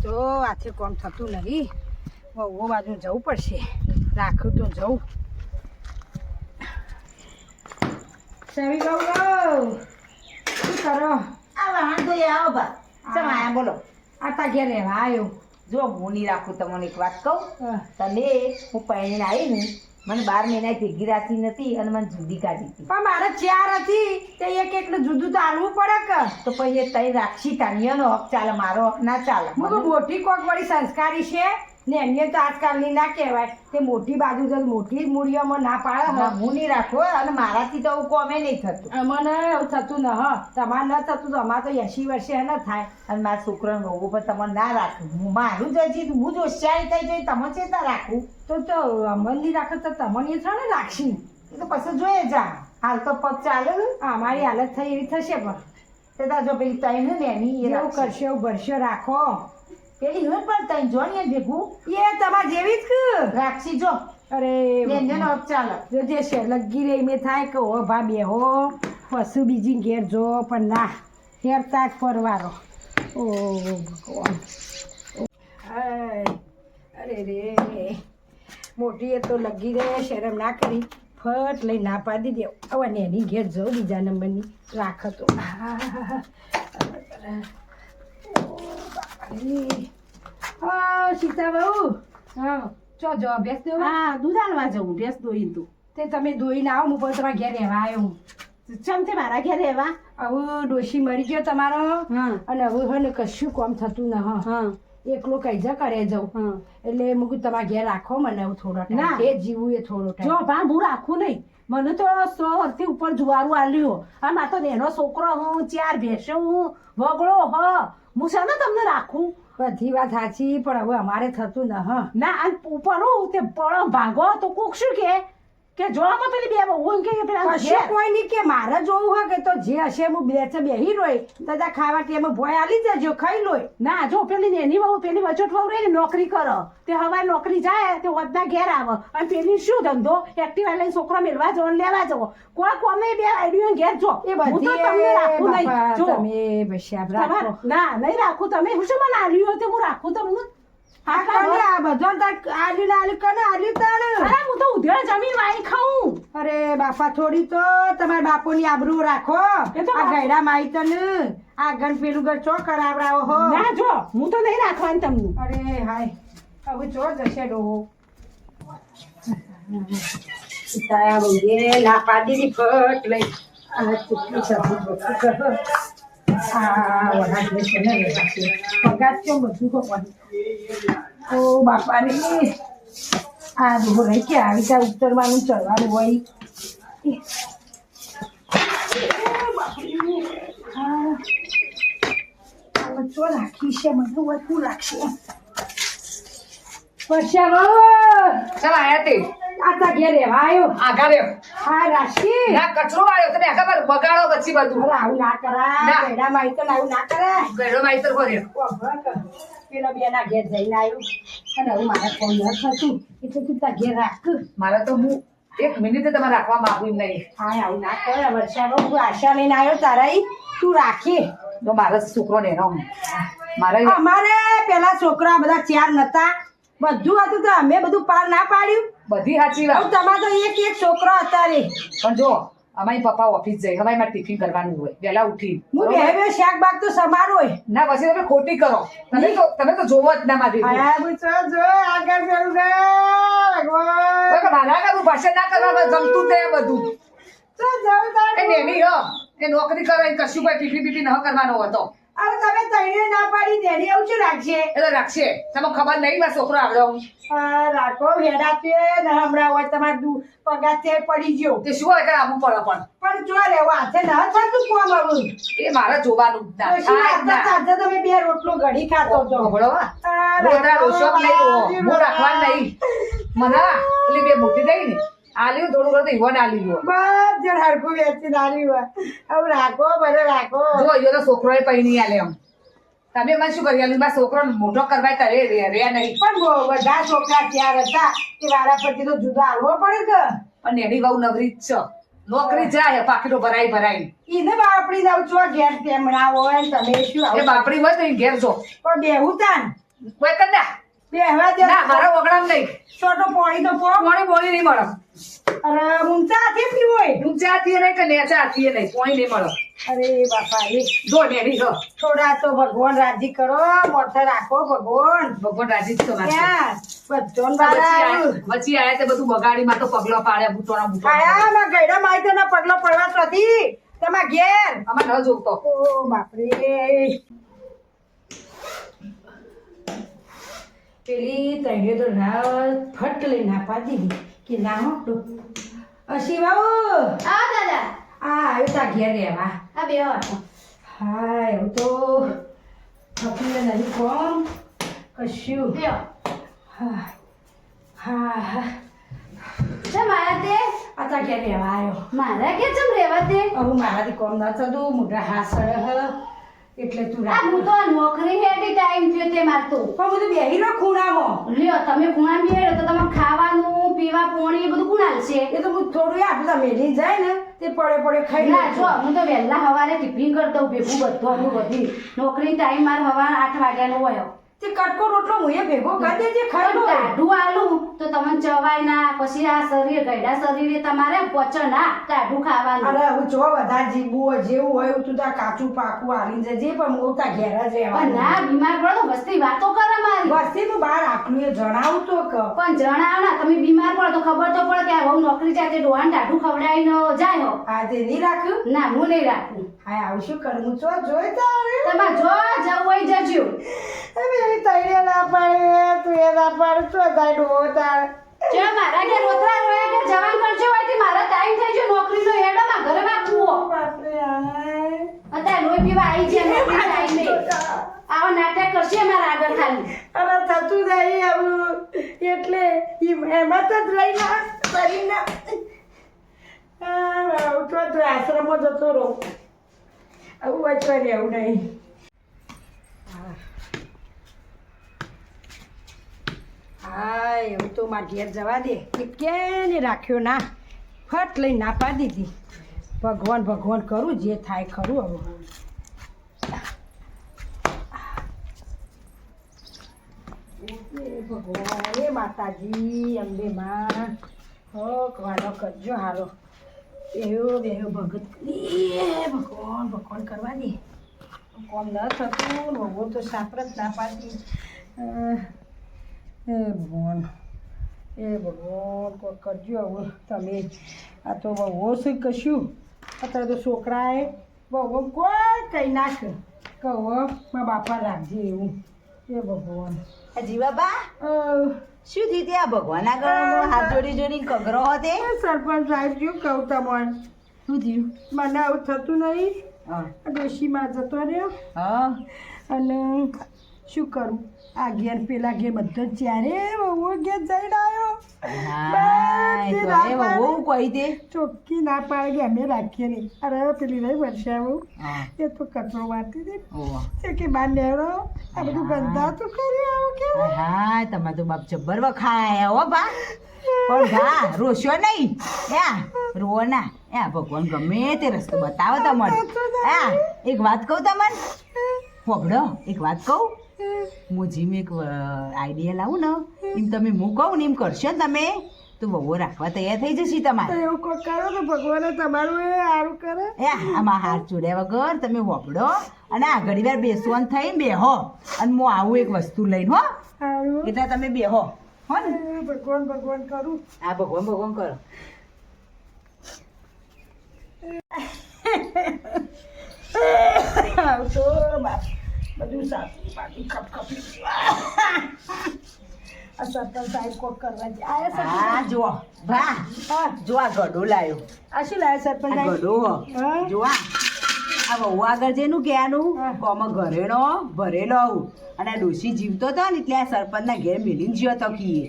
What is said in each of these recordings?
તો આથી કોમ થતું નહીં. વહુ બાજુ જવું પડશે. રાખું તો જવું. સવી બહુ શું કરો? આ વાહન તો આવો બા ચમ આયા બોલો. આ તા ઘેર રહેવા આવ્યો. જો હું નહીં રાખું તમને એક વાત કહું. હા. તને હું પહેરીને આવી ને મને 12 મહિના ભેગી રાખી નથી અને મને જુદી કાઢી હતી. પણ મારે 4 હતી તે એક એકલું જુદું તો આલવું પડે કે. તો પછી એ તઈ રાખશી તાનિયાનો હક ચાલે, મારો હક ના ચાલે. હું તો મોટી કોક વળી સંસ્કારી છે ને એમને તો આજકાલની ના કહેવાય. તે મોટી બાજુ તો મોટી મૂળિયામાં ના પાડે. ના, હું નહીં રાખો અને મારાથી તો આવું કોમે નહીં થતું. મને એવું થતું ન હ તમારે ન થતું તો અમારે તો 80 વર્ષે ન થાય. અને મારા છોકરાનો રોગો પર તમને ના રાખું. હું મારું જ હજી હું જ હોશિયારી થઈ જઈ તમે છે ના રાખું. તો અમલ નહીં રાખે તો તમને છે ને રાખશી. એ તો પછી જોઈએ જા. હાલ તો પગ ચાલે ને અમારી હાલત થઈ એવી થશે પણ તે તાર જો પેલી તઈ ને એની એ એવું રાખશે. કરશે એવું ભરશે રાખો. પેલી હું પણ તઈ જો ને ભેગું એ તમારે જેવી જ કે. રાખશી જો અરે એનો હક ચાલે. જે છે લગી રહી મેં થાય કે ઓ ભા બેહો પશુ બીજી ઘેર જો પણ ના હેરતા જ પરવારો. ઓ ભગવાન. અરે રે મોટી એ તો લગી રહે શરમ ના કરી ફટ લઈ ના પાડી દે. હવે ને એની ઘેર જવું બીજા નંબરની રાખ તો. સીતા બહુ હા ચો જો ભેંસ દો. હા દૂધ આલવા જવું ભેંસ દોઈ તું તે તમે દોઈને આવો હું પણ તમારા ઘેર રહેવા આવ્યો હું. ચમ તે મારા ઘેર રહેવા. હવે ડોશી મરી ગયો તમારો હા અને હવે હે ને કશું કામ થતું ન હ હા એકલો કૈજા કરે જાઉં હા એટલે મૂકું તમારા ઘેર રાખો મને હવે થોડો ટાઈમ. ના. એ જીવું એ થોડો ટાઈમ. જો ભાન હું રાખું નહીં. મને તો 100 વર્ષથી ઉપર જુવારું આલ્યું. આ માતો નેનો છોકરો હું 4 ભેંસો હું વગડો હું છે ને તમને રાખું. બધી વાત સાચી પણ હવે અમારે થતું ન હ. ના અને ઉપર હું તે પળો ભાગો તો કોક શું કે જોવામાં પેલી બે બહુ એમ કે પેલા કશું ઘેર. કોઈ નહીં કે મારે જોવું હોય કે તો જે હશે હું બેહી રોય દાદા ખાવા ટેમ ભોય આલી જજો ખાઈ લોય. ના જો પેલી નેની વહુ પેલી વચોટ વહુ રહી ને નોકરી કરો તે હવારે નોકરી જાય તે વધના ઘેર આવે અને પેલી શું ધંધો એક્ટિવા લઈને છોકરા મેળવા જવો ને લેવા જવો કોઈ કોમે બે આઈડિયો ઘેર જો એ હું તો બધી તમને રાખું નહીં. બાપા જો તમે બસ્યા રાખો. તમાર- ના નહીં રાખું તમે હું શું મને આલ્યું તે હું રાખું તમને. આ કોને આ બધો આલ્યું ને આલ્યું કોને આલ્યું તાણ. અરે હું તો ઉધેડ જમીન વાઈ ખાઉં. અરે બાપા થોડી તો તમારા બાપુની આબરૂ રાખો. એ તો આ ગયડા માઈ તને આ ગણ પેલું ગણ ચો કરાવડાવો હો. ના જો હું તો નહીં રાખવાની તમને. અરે હાય હવે ચો જશે ડોહો. તાયા બોલે ના પાડી ની ફટ લઈ અને ચૂકી સબજી કરો. આ વડા જે છે ને પગાર કેમ બધું ખવાનું. ઓ બાપા રે આ ડોહો રહી કે આવી ત્યાં ઉતરવાનું ચડવાનું હોય. ચો રાખી છે બધું વધુ રાખશે. વર્ષા ચાલ આયા તે આતા ઘેર રહેવા આવ્યો. આગા રહ્યો હા રાશી. ના કચરો વાળ્યો તમે આગા પર બગાડો પછી બધું અરે આવું ના કરાય. ના. ગયડા માઈ તો આવું ના કરાય. ગયડો માઈતર ભર્યો પેલો બેના ઘેર જઈને આવ્યો અને હવે મારે ફોન ન થતું એટલે તું તાર ઘેર રાખ. મારે તો હું 1 મિનિટે તમારે રાખવા માંગુ એમ નહીં. હા આવું ના કરે વર્ષાનો હું આશા લઈને આવ્યો તારા ઈ તું રાખી. તો મારો છોકરો ને એનો મારે અમારે પેલા છોકરા બધા 4 નતા બધું હતું તો અમે બધું પાર ના પાડ્યું. બધી સાચી હવે વાત તમારે તો એક છોકરો હતા રે. પણ જો અમારી પપ્પા ઓફિસ જાય હવે મારે ટિફિન કરવાનું હોય વહેલા ઉઠી હું બે શાક બાગ તો સમારો હોય. ના પછી તમે ખોટી કરો તમે તો જોવો જ ના મારી આયા પૂછો જો આગળ પેલું રે ભગવાન. મારા આગળ ભાષણ ના કરવા જમતું તે બધું તો જાઉં તારે. એ નેની હો એ નોકરી કરે એ કશું કોઈ ટિફિન બીફિન ન કરવાનો હતો અરે તમે તઈને ના પાડી દેરી આવું શું રાખશે. એ તો રાખશે તમે ખબર નહીં મારો છોકરો આવ્યો રાખો વેડા છે ને હમણાં હોય તમારે પગાર તે પડી ગયો તે શું હોય કે આવવું પડે પણ જો રેવા હાથે ના થતું કોમ આવું. એ મારે જોવાનું જ ના. પછી આ જ ના. આજે તમે 2 રોટલો ઘડી ખાતો હતો. સાંભળો હો. રોટલા રોટલો જ નહીં હું રાખવા નહીં મને પેલી બે મોટી થઈ ને આલ્યું થોડું ઘણું તો ઈવન આલી ગયો બસ જણ હરખું વેચી નાની હોય. હવે રાખો ભલે રાખો. જો ઈયો તો છોકરો એ પૈણી આલે એમ તમે મને શું કરી આલ્યું મારા છોકરો મોટો કરવા કરે રે નહીં પણ બધા છોકરા 4 હતા કે વારા પછી તો જુદા હાલવો પડે કે. પણ એની બહુ નવરી જ છે નોકરી જાય પાકીટો ભરાઈ એને બાપડી દઉં છો ઘેર તેમણા હોય ને તમે શું એ આવું બાપડી હોય તો એ ઘેર જો પણ બેહું તાન કોઈ કર દે. બેહવા દે ના મારા વગડામ નહીં. છોટો પોણી તો પો પાણી બોલી નહીં મળે. અરે મુંચા હાથે પીવું હોય ઊંચા હાથીએ નહીં કે નેચા હાથીએ નહીં. પાણી નહીં મળે. અરે બાપા રે જો નેડી જો. થોડા તો ભગવાન રાજી કરો મોઢે રાખો ભગવાન ભગવાન રાજી જ તમારે. ક્યાં બધોન બારા આવ્યું. વચ્ચે આયા તે બધું બગાડી માં તો પગલો પાડ્યા બૂટોના બૂટો. આયા ના ગયડા માઈ તો ના પગલો પડવા નથી તમાર ઘેર આમાં ન જોગતો. ઓ બાપરે પેલી તૈયો તો રાત ફટ લઈ ના પાડી દીધી કે ના હો તો અશી બાબુ આ દાદા આ આવ્યો તા ઘેર રહેવા આ બે વાટો હા એવું તો થકીને નહીં કોમ કશું લ્યો હા હા હા છે મારા તે આ તા ઘેર રહેવા આવ્યો મારા કે ચમ રેવા તે હવે મારાથી કોમ ના થતું મોટા હાસળ એટલે તું આ હું તો નોકરી હેડી ટાઈમ થયો તે મારતો પણ બધું બેહી રહો ખૂણામાં લ્યો તમે કુણા બેડો તો તમારે ખાવાનું પીવા પાણી એ બધું કોણ આલશે એ તો હું થોડું આટલા મેલી જાય ને તે પડે પડે ખાઈ ના લઉં જો છું. હું તો વહેલા સવારે ટિફિન કરતો હોઉં ભેગું બધું અમુક બધી નોકરી ટાઈમ મારે સવાર 8 વાગ્યાનો હોય તે કટકો રોટલો હું એ ભેગો કરી દેજે ખાઈ લો ટાઢું આલું તો તમને ચવાય ના પછી આ શરીર ગયડા શરીરે તમારે પચે ના ટાઢું ખાવાનું અરે હું જો વધારે જીવવું હોય જેવું હોય તું તા કાચું પાકું આલી જજે પણ હું તા ઘેર જ પણ રહેવાનું ના બીમાર પડો તો વસ્તી વાતો કરે મારી વસ્તી નું બહાર આટલું એ જણાવું તો કે પણ જણાવો ના તમે બીમાર પડો તો ખબર તો પડે કે આ બહુ નોકરી જાય તે ડોહાને ટાઢું ખવડાવીને જાય હો આ તે નહીં રાખ્યું ના હું નહીં રાખું હા આવું શું કરું હું જો જોઈ તા તમારે જો જવું હોય જજો એવી તૈયાર ના પાડે તું એ ના પાડે તો જાય ડો તાર જો મારા ઘેર રોતરા રોયા કે જવાન કરજો હોય તે મારો ટાઈમ થઈ ગયો નોકરીનો હેડો માં ઘરે માં કૂવો બાપરે હાય અત્યારે લોહી પીવા આવી છે નોકરી ટાઈમ નહીં આવા નાટક કરશે મારા આગળ ખાલી અરે થતું જાય આવું એટલે એમાં તો જ લઈ ના શરીરના ઉઠવા તો આશ્રમમાં જતો રહું આવું વાંચવા રહેવું નહીં હા એવું તો મારા ઘેર જવા દે કેને રાખ્યો ના ફટ લઈ ના પાડી દીધી ભગવાન ભગવાન કરું જે થાય ખરું હવે એ ભગવાન એ માતાજી અંબે માં વાલો કરજો હારો એવો બેહો ભગત એ ભગવાન ભગવાન કરવા દે કોમ ન થતું બહુ તો સાપર જ ના પાડી એ ભગવાન કોઈ કરજો હવે તમે આ તો બહુ શું કશું અત્યારે તો છોકરાએ બહુ કોઈ કંઈ નાખ કહો મારા બાપા રાખજે એવું એ ભગવાન જીવાબા શું થયું તે આ ભગવાન આગળ હાથ જોડી જોડી કગરો હતો સરપંચ સાહેબ જો કહું તમને શું થયું મને આવું થતું નહીં હા ડોશીમાં જતો રહ્યો હા અને શું કરું આ ઘેર પેલા ઘેર બધો જ્યારે બહુ ઘેર જઈને આવ્યો હા એ તો એ બહુ કોઈ તે ચોખ્ખી ના પાડે કે અમે રાખીએ નહીં અરે પેલી નહીં વર્ષાવું હા એ તો કચરો વાંચી દે ઓહ છે કે બાર નેરો આ બધું ગંધાતું કર્યું આવું કેવું હા તમારે તો બાપ જબ્બર વખાયા હો બા પણ બા રોશો નહીં રો ના ભગવાન ગમે તે રસ્તો બતાવો તમને એક વાત કહું તમને હોબળો એક વાત કહું હું જીમ એક આઈડિયા લાવું ને એમ તમે હું કહું ને એમ કરશો ને તમે તો બહુ રાખવા તૈયાર થઈ જશે તમારે એવું કોઈ કરો તો ભગવાને તમારું એ સારું કરે આમાં હાથ જોડ્યા વગર તમે હોબળો અને આ ઘડી વાર બેસવાનું થઈને બેહો અને હું આવું એક વસ્તુ લઈને હો સારું એટલે તમે બેહો હો ને ભગવાન ભગવાન કરું હા ભગવાન ભગવાન કરો આવું તો બધું સાચું પાછું ખપખપી આ સરપંચ સાહેબ કોક કરવા જાય હા જો ભા જો આ ગડો લાયો આ શું લાવે સરપંચ આ સાહેબ ગડો હા? જો આ બહુ આગળ જેનું કહેવાનું હા. કોમાં ઘરેણો ભરેલો આવું અને આ ડોશી જીવતો હતો ને એટલે આ સરપંચના ઘેર મિલીને જ્યો તો કીએ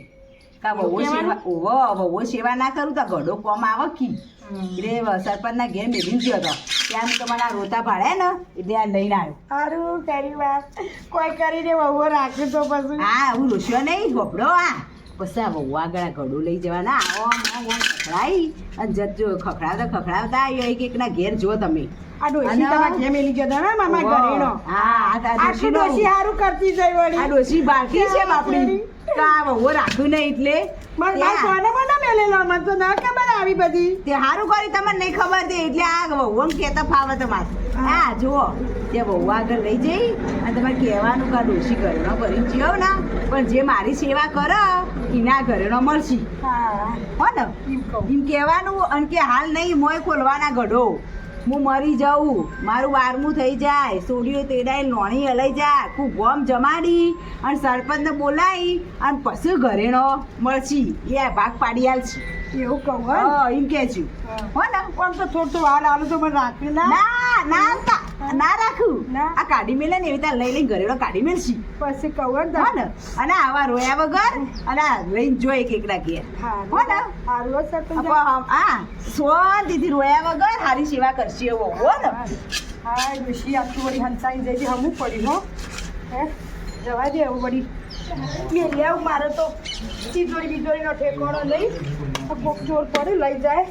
કા બહુ સેવા ઓવો બહુ સેવા ના કરું તો ગડો કોમ આવે કી એટલે સરપંચના ઘેર મિલીને જ્યો તો ત્યાં તો મને આ રોતા ભાડે ને એટલે આ લઈને આવ્યો સારું તારી વાત કોઈ કરીને બહુ રાખ્યું તો પછી હા હું લોસ્યો નહીં ગોપડો આ પછી આ બહુ આગળ આ ગળું લઈ જવાના આવો ખખડાઈ અને જજો ખખડાવતા એક એકના ઘેર જો તમે આ ડોશી અને- તમારા ઘેર મેલી ગયો હતો ને મામા ઘરેનો હા આ આટલું ડોશી સારું કરતી જઈ વળી આ ડોશી બાકી છે બાપડી કા વહુ રાખ્યું નહીં એટલે મારા કોને મને મેલેલો મને તો ના ખબર આવી બધી તે સારું કરી તમને નહીં ખબર તે એટલે આ વહુ કહેતા ફાવે તમારે હા જુઓ તે વહુ આગળ લઈ જઈ અને તમારે કહેવાનું કે આ ડોશી ઘરેણો ભરી જીવો ને પણ જે મારી સેવા કરે એના ઘરેણો મળશે હા હો ને એમ કહું એમ કહેવાનું અને કે હાલ નહીં મોય ખોલવાના ગઢો હું મરી જાઉં મારું 12મું થઈ જાય સોડીઓ તેડાઈ લોણી હલાઈ જાય ખૂબ ગોમ જમાડી અને સરપંચને બોલાવી અને પછી ઘરેણો મળશી એ ભાગ પાડી આલશે એવું કહું હો હા એમ કે છું હો ને પણ તો થોડું હાલ આલું તો મને રાખ્યું ના ના ના ના રાખું ના. આ કાઢી મેલે ને એવી રીતે લઈ લઈને ઘરેણો કાઢી મેલશી પછી કહું હો ને અને આવા રોયા વગર અને આ લઈને જોઈ કેકડા ઘેર હો ને હારું સરપંચ હા શાંતિથી રોયા વગર સારી સેવા કરશે એવો હો ને હા ડોશી આટલું વળી હંસાઈ જઈ હમું પડ્યું હો હે જવા દે એવું વળી મેલી આવું મારે તો તિજોરી બીજોરીનો ઠેકોણો નહીં કોક ચોર પડે લઈ જાય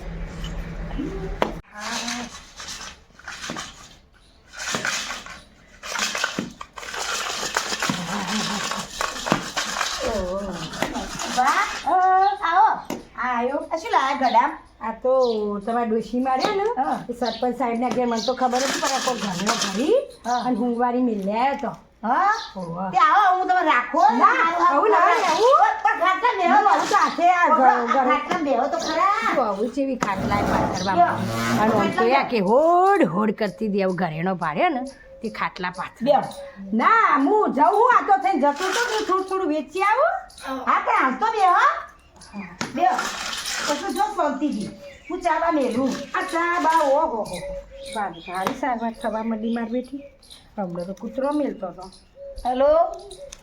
આ તો તમારા ડોશી માર્યા ને હા. એ સરપંચ સાહેબ ના ઘેર મને તો ખબર હતી પણ આ કોઈ ઘરનો ભરી હા. અને હુંવારી મિલ્યા હતો હા તે આવો હું તમે રાખો ના, આવું ના આવે, આવું. પણ ખાટલા બેહો આવું સાથે આ ખાટલા બેહો તો ખરા આવું છે એવી ખાટલા પાથરવા અને આમ તો યા કે હોડ હોડ કરતી દે આવું ઘરેણો પાડ્યો ને તે ખાટલા પાથર બેહો ના હું જાઉં આ તો થઈને જતો તો થોડું થોડું વેચી આવું હા પણ હાલ તો બેહો બેહો પછી જો શાંતિથી હું ચાવા મેલું આ ચા બા ઓહો સારી સારવાર થવા માંડી માર બેઠી હમણાં તો કૂતરો મેલતો હતો હેલો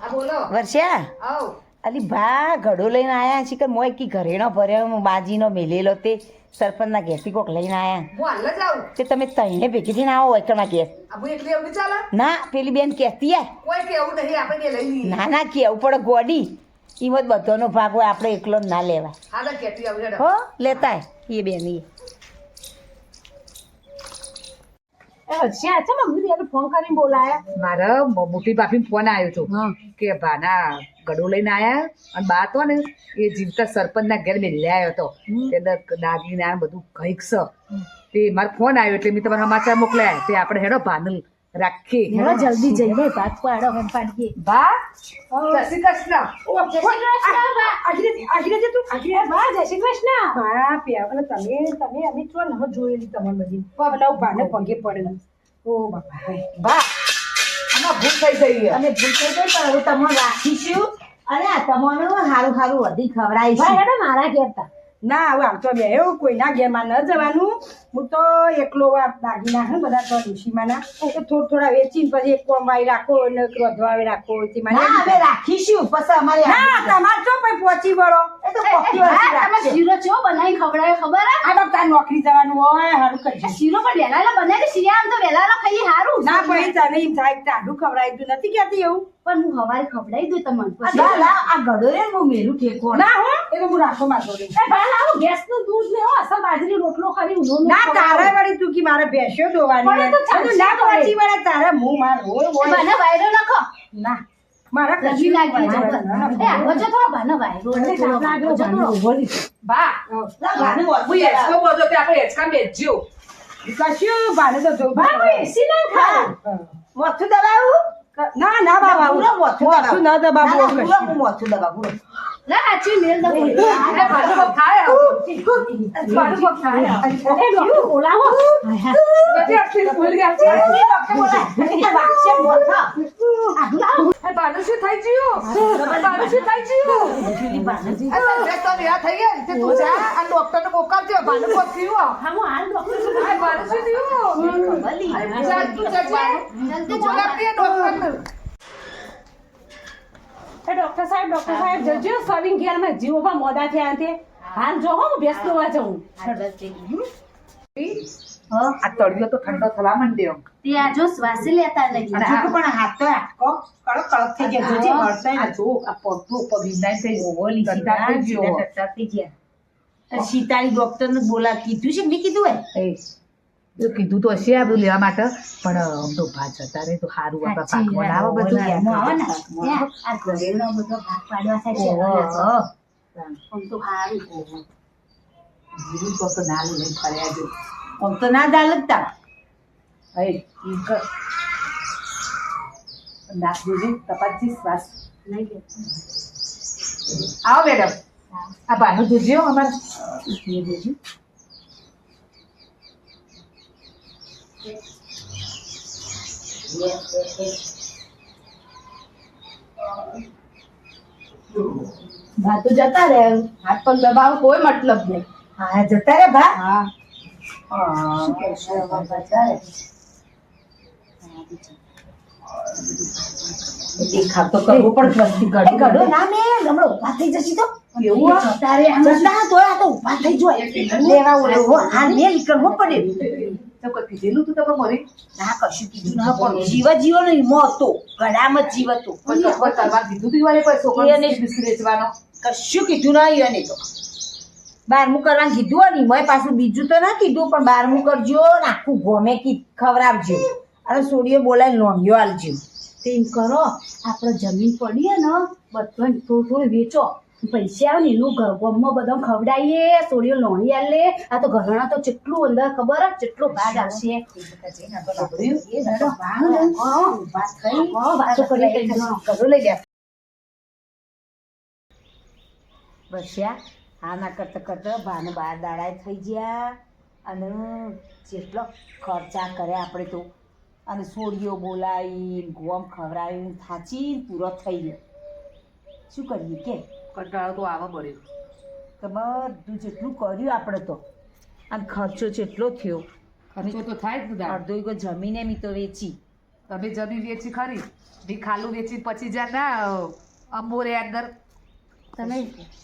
હા બોલો વર્ષા આવ અલી ભા ઘડો લઈને આયા છે કે મોય કી ઘરેણો ભર્યો બાજીનો મેલેલો તે સરપંચના ઘેરથી કોક લઈને આયા હું હાલ જ આવું તે તમે તઈને ભેગી થઈને આવો એકના ઘેર આબુ એકલી એવું ચાલે ના પેલી બેન કહેતી હે કોઈ કેવું નહીં આપણે બે લઈ લઈએ ના ના કેવું પડે ગોડી ઈમત બધાનો ભાગ હોય આપણે એકલો જ ના લેવાય હા તો કેતી આવું હેડો. હો લેતા એ બેન શ્યા છે મમ્મી એને ફોન કરીને બોલાયા મારા મોટી ભાભી ફોન આવ્યો હતો કે ભાના ગડો લઈને આયા અને બા તો ને એ જીવતા સરપંચના ઘેર મેલી આવ્યો હતો તે દાગીના ને બધું કંઈક છે તે મારો ફોન આવ્યો એટલે મેં તમારા સમાચાર મોકલ્યા તે આપણે હેડો ભાનલ રાખીએ હેડો જલ્દી જઈને ભાત પાડો એમ પાડીએ બા જય શ્રી કૃષ્ણ જય શ્રી કૃષ્ણ હા પ્યા અને તમે અમે તો ન જોયેલી તમારી બધી નવ ભાને પગે પડે ઓ બાપા બા આમાં ભૂલ થઈ ગઈ અમે ભૂલ થઈ ગઈ પણ હવે તમને રાખીશું અને આ તમને સારું સારું વધી ભાઈ ખવડાવીશું હેડો મારા ઘેર તા ના હવે આમ તો બે એવું કોઈના ઘેરમાં ન જવાનું હું તો એકલો આ દાગીના હે બધા તો ડોશીમાંના તો થોડા વેચીને પછી એક કોમવાઈ રાખો ને એક રોધવાવી રાખો તે મારે ના અમે રાખીશું પછી અમારે ના તમારે તો પછી પહોંચી વળો એ તો પક્કી વસ્તુ રાખશે. શીરો ચેવો બનાવી ખવડાવે ખબર હે? આ તો તાર નોકરી જવાનું હોય હારું કરજો શીરો પણ વેલાલા બનાવી શિયા આમ તો વેલાલા ખાઈએ હારું ના પછી તને એમ થાય કે ટાઢું ખવડાવી તું નથી કહેતી એવું પણ હું હવારે ખવડાવી દઉં તમને પછી ના ના આ ગળો રે હું મેલું ઠેકો ના હો એટલે હું રાખો મારો એ ભાઈ લાવો ગેસનું દૂધ લેવો અસલ બાજરી રોટલો ખાલી ઊંધો ના તારે વળી તું કી મારે ભેંસ્યો ધોવાની પણ એ તો ચાલશે ના તો પહોંચી વળે તારે હું માર હોય મને વાયરો નાખો ના મારા લગી લાગી ના, જાય. ના, ના, એ આગળ જો થોડો ભાનો વાયરો મને થોડો તાપ લાગ્યો, આગળ જો થોડો. ભાનો. બા ના ગાનું હું વધુ એચકો બોલતો તે આપણે એચકા બેચજો કશું ભાને તો જોવું ભાઈ કોઈ એસી ના ખાય મોથું દબાવું ના ના બાબા પૂરો મોથું ન દબાવું ના, પૂરો હું મોથું દબાવું લા સાચી મેલ દો અરે ભાડું બહુ ખાય ભાડું બહુ ખાય એ ડોક્ટર બોલાવો નથી આપતી ભૂલ ગયા છે. વાગશે મોથા એ ભાડું શું થઈ ગયું ભાડું શું થઈ ગયું અરે તો રહ્યા થઈ ગયા તે તું જા આ ડોક્ટરને મોકલજો ભાડું બહુ થયું હા હું હાલ ડોક્ટર આ ભાડું શું થયું અરે જા તું જજે તું બોલાવતી ડોક્ટરને એ ડોક્ટર સાહેબ જજો સવિંગ ઘેરમાં જીવોમાં મોડા થયા તે હાલ જો હું ભેંસ દોવા જાઉં આ તળિયો તો ઠંડો થવા માંડ્યો તે આ જો શ્વાસ લેતા નહીં અને આ પણ હાથ તો આટકો કડક કડક થઈ ગયા જોજે વળશે આ જો આ પગ તો પગ વિનાય થઈ ઓલી ટટ્ટા થઈ ગયો. સીતાળી ડોક્ટર ને બોલા કીધું છે કે નહીં કીધું હોય એ એ કીધું તો હશે આ બધું લેવા માટે પણ આમ તો ભાત જતા રહે તો સારું આપણે પાકમાં આવે બધું આવે ને ત્યાં આ ઘરેનો બધો ભાગ પાડવા થાય છે આમ તો સારું જીરું તો આપણે નાનું લઈને ફર્યા જો આમ તો ના ચાલતા હે ઈ કર નાક જોજે તપાસી શ્વાસ નહીં લે આવો મેડમ આ ભાઈનું જોજો અમારે એ જોજો ભાત તો જતા રહે હાથ પગ દબાવો કોઈ મતલબ નહીં. હા જતા રે ભા હા શું કરશું હવે બધા દેખાવ તો કરવું પણ વસ્તી એ ઘડો ના મેં હમણાં ઊભા થઈ જશે તો એવું જતા રે આમ જતા તો આ તો ઊભા થઈ જાય લેવા ઓળો હા ને નીકળવો પડે તો કોઈ કીધેલું તું તમે મરી ના કશું કીધું ના પણ જીવો નહીં મો હતો ગળામાં જીવ હતો કોઈ તો કોઈ કરવા કીધું તું વાલે કોઈ છોકરાને બિસ્કિટ વેચવાનો કશું કીધું નહીં એને તો બારમું કરવાનું કીધું ને મેં પાછું બીજું તો ના કીધું પણ બારમું કરજો ને આખું ગોમે ખવડાવજો અને સોડીઓ બોલાય લોંઢિયો આલજો તેમ કરો આપણે જમીન પડીએ ને બધું થોડું થોડું વેચો પૈસા આવે ને એનું ગમમાં બધા ખવડાવીએ સોડીઓ લોણી આલે આ તો ઘરણા તો કેટલું અંદર ખબર જ કેટલો ભાગ આવશે વાતો કરી ઘરો લઈ ગયા બસ્યા હા ના કરતા કરતા ભાને 12 દાડા થઈ ગયા અને જેટલો ખર્ચા કરે આપણે તો અને સોડીઓ બોલાવી ગોમ ખવડાવી થાચી પૂરો થઈ ગયો શું કરીએ કે કંટાળો તો આવા પડ્યો તો બધું જેટલું કર્યું આપણે તો અને ખર્ચો જેટલો થયો ખર્ચો તો થાય જ બધા અડધો એક જમીને મી તો વેચી તમે જમી વેચી ખરી ડી ખાલું વેચી પછી જા ના અંબોરે અંદર તમે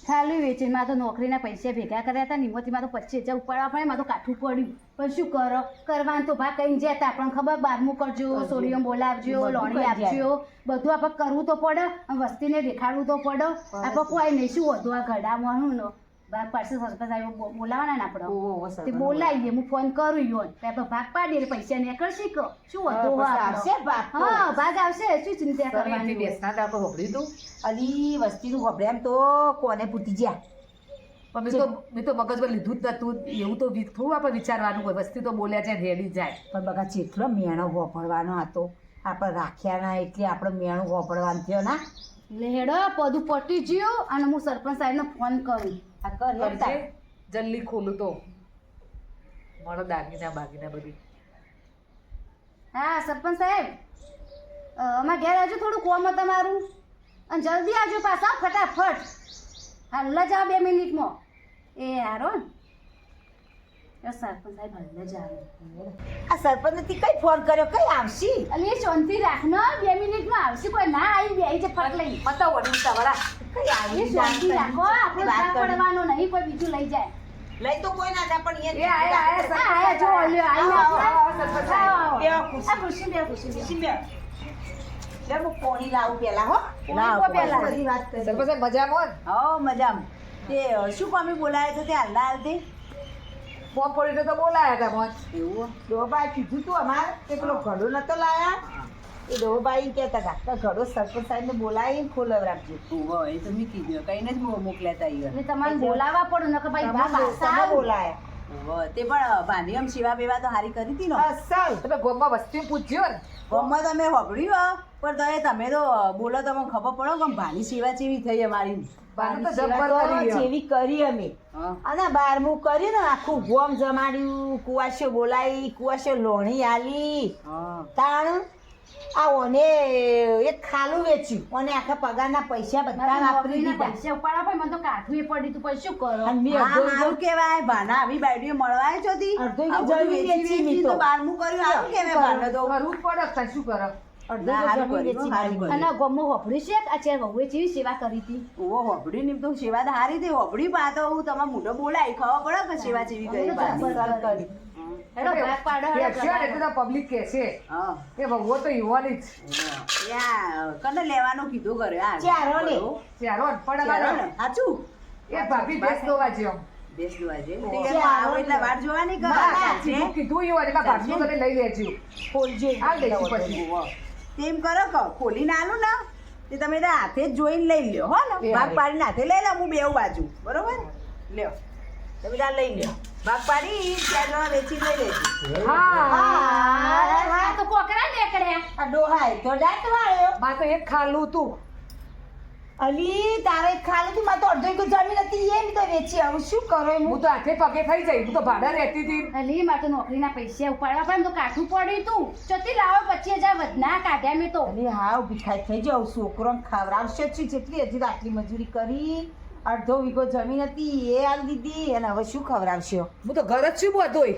ખાલી વેચીને મારે તો નોકરીના પૈસા ભેગા કર્યા હતા ને એમાંથી મારે તો 25,000 ઉપાડવા પડે મારે તો કાઠું પડ્યું પણ શું કરો કરવાનું તો ભાગ કઈ જતા આપણને ખબર બારમું કરજો સોડિયમ બોલાવજો લોણી આપજો બધું આપણે કરવું તો પડે અને વસ્તીને દેખાડવું તો પડે આપણે કોઈ નહીં શું વધુ આ ઘડામાં હું ને ભાગ પાડશે સરપંચ આવ્યો બોલાવાના ને આપણે તે બોલાવીએ હું ફોન કરું યોન તો આપણે ભાગ પાડીએ એટલે પૈસા નીકળશે કે શું વધુ આવશે ભાગ તો. હા ભાગ આવશે શું ચિંતા કરવાની બેસના દાખલો હોબળી તું અલી વસ્તીનું ગભરામ તો કોને પૂતી જ્યાં પણ મેં તો મગજમાં લીધું જ નતું એવું તો થોડું આપણે વિચારવાનું હોય વસ્તી તો બોલ્યા જાય રેડી જાય પણ બગા જેટલો મેણો વાપરવાનો હતો આપણે રાખ્યા ના એટલે આપણે મેણું વાપરવાનું થયો ના લેડો પદું પટી ગયું અને હું સરપંચ સાહેબને ફોન કરું આ કર કરજે જલ્દી ખોલું તો મળો દાગીના બાગીના બધી હા સરપંચ સાહેબ અમારા ઘેર આવજો થોડું કોમ હતું તમારું અને જલ્દી આવજો પાછા ફટાફટ હાલ જ આવો 2 મિનિટમાં એ હારો ને સરપંચ સાહેબ હાલ જ આવે આ સરપંચ થી કઈ ફોન કર્યો કઈ આવશી અલી એ શાંતિ રાખનો 2 મિનિટમાં આવશે કોઈ ના આવી બેહી છે ફટ લઈ મતા વળી સવારા કઈ આવી એ શાંતિ રાખો આપણે ભાગ પડવાનો નહીં કોઈ બીજું લઈ જાય લઈ તો કોઈ ના જા પણ એ આયા જો ઓલ્યો આવી આ ખુશી બે લે હું પોણી લાવું પેલા હો લાવો પહેલા. બધી વાત કરી સરપંચ મજામાં હો મજામાં તે શું કામે બોલાય તો તે હાલના હાલતી ફોન પડીને તો બોલાયા હતા મોજ એવું ડોબાઈ કીધું તું અમારે તે પેલો ઘડો નતો લાયા એ ડોબાઈ કહેતા હતા કે ઘડો સરપંચ સાહેબને બોલાવી ખોલવ રાખજો એ તો મેં કીધું કઈને જ મોકલ્યા હતા એટલે તમારે બોલાવવા પડે નકર ભાઈ ભાગ પાછા આવો. બોલાયા તે પણ ભાંડીયમ સેવા બેવા તો હારી કરી હતી ને અસલ તમે ગોમમાં વસ્તી પૂછ્યો ને ગમમાં તમે હોભળ્યું પણ તમે તો બોલો તમને ખબર પડો કે ભાની સેવા ચેવી થઈ અમારી ભાની તો જબ્બર કરી. જેવી કરી અમે અને 12મું કર્યું ને આખું ગોમ જમાડ્યું કુવાશો બોલાવી કુવાશો લોણી આલી તાણ આ ઓને એક ખાલું વેચ્યું અને આખા પગારના પૈસા બધા વાપરી દીધા પૈસા ઉપાડવા પડે મને તો કાઠું એ પડી તું પછી શું કરો અને મેં સારું કહેવાય ભાના આવી બાયડીઓ મળવાય છો તી અડધો એક આવું બધું જમીન વેચી વેચી તો. તો 12મું કર્યું સારું કહેવાય ભાને તો કરવું પડે તાર શું કરો ના, હારું કર્યું, હારું કર્યું. અને ગમો હોભળી છે આ ચાર વહુએ જેવી સેવા કરી હતી ઓહો હોબડી ની તો સેવા તો હારી થઈ હોબડી પા તો હું તમારા મોઢો બોલાય ખબર પડે કે સેવા જેવી કરી બાની. હેડો ભાગ પાડો હેડો કહેશે ને એટલે તો પબ્લિક કહેશે હા કે વહુઓ તો યુવાની જ યા કને લેવાનું કીધું કરે આ ચારો ને. ચારો અનપડ ચારો અમારો. ને સાચું એ ભાભી ભેંસ દોવા જ્યો. બેસ દોવા છે ઓહો. તૈયારમાં આવો એટલે વાટ જોવાની કરો કીધું કીધું એવું અને મારા ભાગનું તમે લઈ લેજો ખોલજો આ દઈશું પછી. તેમ કરો કહો ખોલીને આલું ને તે તમે તાર હાથે જ જોઈને લઈ લ્યો હો ને એ ભાગ હારું. પાડીને હાથે લઈ લો હું બેઉ બાજુ બરોબર લ્યો તમે તાર લઈ લ્યો ભાગ પાડી ત્યાં જણા વેચી લઈ લેજો હા હા તો કોકરા નીકળ્યા આ ડોહાય તો દાંત વાળ્યો મારે તો એક ખાલું તું અલી તારે ખાલી તું મારે તો અડધો એકર જમીન હતી એમ તો વેચી આવું શું કરો એમ હું તો હાથે પગે થઈ જાય હું તો ભાડા રહેતી હતી અલી મારે તો નોકરીના પૈસા ઉપાડવા પણ તો કાઠું પડ્યું તું ચોથી લાવો 25,000 વધના કાઢ્યા મેં તો અલી હાવ ભીખાઈ થઈ જાવ છોકરો ખવડાવશે જ જેટલી હજી તો આટલી મજૂરી કરી અડધો વીઘો જમીન હતી એ આલ દીધી અને હવે શું ખવડાવશો હું તો ઘર જ છું બધોય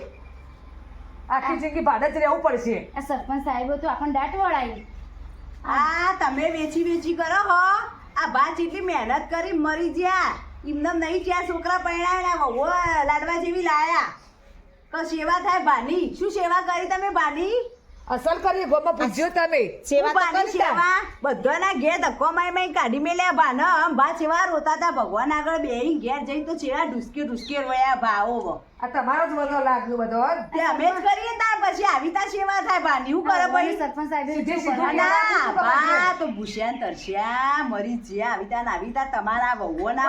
આખી જિંદગી ભાડા જ રહેવું પડશે આ સરપંચ સાહેબો તો આપણને દાટ વળાવી આ તમે વેચી વેચી કરો હો આ બા જેટલી મહેનત કરી મરી જ્યા એમને નહીં જ્યાં છોકરા પરણાયા વહુ લાડવા જેવી લાયા તો સેવા થાય બાની શું સેવા કરી તમે બાની અસલ કરી ગોમાં પૂછ્યો તમે સેવા બાની સેવા બધાના ઘેર ધક્કો માઈ કાઢી મેલ્યા બાના આમ બા સેવા રોતા હતા ભગવાન આગળ બેહી ઘેર જઈને તો સેવા ઢુસકે રોયા ભાવો આ તમારો જ બધો લાગ્યો બધો તે અમે જ કરીએ તાર પછી આવી તા સેવા થાય બાની હું કરે ભાઈ સરપંચ સાહેબે સીધે શું સીધું કરવાનું? ના બા તો ભૂસ્યા તરસ્યા મરી જ્યા આવી તા તમારા વહુઓ ના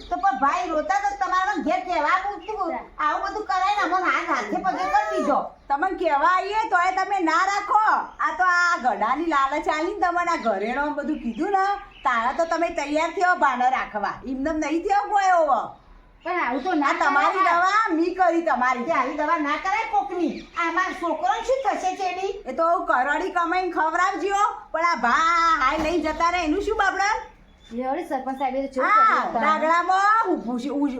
તો પણ ભાઈ રોતા તો તમારા ઘેર કહેવાનું તું આવું બધું કરાય ને અમને હાથે પગે કરી દીધો તમને કેવા આવીએ તોય તમે ના રાખો આ તો આ ગઢાની લાલચ આલી ને તમને આ ઘરેણો બધું કીધું ને તારા તો તમે તૈયાર થયો બાનો રાખવા એમને નહીં થયો કોઈ એવો પણ આવું તો આ ના તમારી કરાય. દવા મી કરી તમારી કે આવી દવા ના કરાય કોકની આ મારા છોકરો શું થશે ચેડી એ તો કરોડી કમાઈને ખવડાવજો પણ આ ભા હાય લઈ જતા રહે એનું શું બાપડા લેવડી સરપંચ સાહેબે તો હા શું કર્યું? ડાગડામાં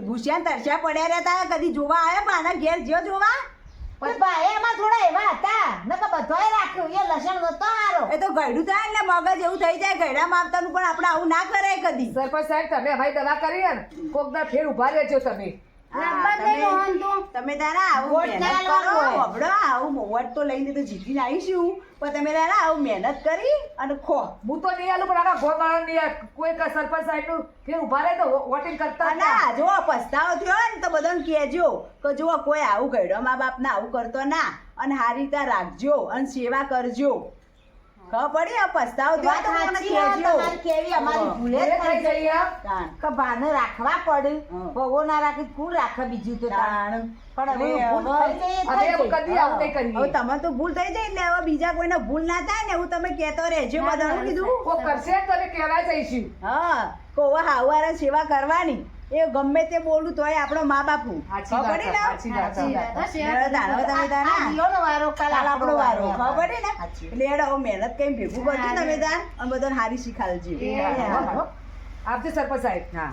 ભૂસ્યા તરસ્યા પડ્યા રહેતા કદી જોવા આવ્યા બાના ઘેર જ્યો જોવા પણ ભાઈ એમાં થોડા એવા હતા નકર બધાએ રાખ્યું એ લસણ નતો હારો એ તો ગયડું થાય ને મગજ એવું થઈ જાય ગયડા માપતાનું પણ આપણે આવું ના કરાય કદી સરપંચ સાહેબ તમે અમારી દવા કરી ને કોક દા ફેર ઉભા રહેજો તમે લાંબા જ નહીં રોહન તું. તમે તારા આવું વોટ મહેનત ના કરો લાવવો હોય. હબળો આવું વોટ તો લઈને તો જીતીને આવીશું પણ તમે તારા આવું મહેનત કરી અને ખો હું તો નહીં આલું પણ આના ગોળ નહીં આ કોઈ સરપંચ સાહેબ નું ફેર ઉભા રહે તો વોટિંગ કરતા જ ના. ના જો પસ્તાવો થયો ને તો બધાને કહેજો કે જો કોઈ આવું ગયડો મા બાપ ને આવું કરતો ના અને સારી રીતે રાખજો અને સેવા કરજો ખબર પડી આ પસ્તાવો થયો વાત તો મને સાચી આ કહેજો તમારી કેવી અમારી ભૂલે જ ભૂલે થઈ થઈ જઈએ. તાણ. કે બાને રાખવા પડે હં. ભગવો ના રાખે કોણ રાખે બીજું તો તાણ. તાણ. પણ હવે ભૂલ હવે- થઈ જાય હવે એ થઈ કદી જાય. આવું નહીં હવે કરીએ તમે તો ભૂલ થઈ જાય એટલે હવે બીજા કોઈને ભૂલ ના થાય ને એવું તમે કહેતો રહેજો બધાનું કીધું કોક કરશે તો તમે કહેવા જઈશું હા કોવા હાવારે સેવા કરવાની એ ગમે તે બોલું તોય આપણો મા બાપુ સાચી વાત, ખબર પડી ને? સાચી વાત. સાચી વાત. હા, શેર મેળો દાડો તમે આ તારા દિયોનો વારો કાલ કાલ આપણો વારો ખબર પડી ને સાચી. એટલે હેડો હવે મહેનત કઈ ભેગું કરજો તમે તાર અને બધાને હારી શીખાડજો એ આપજો સરપંચ સાહેબ હા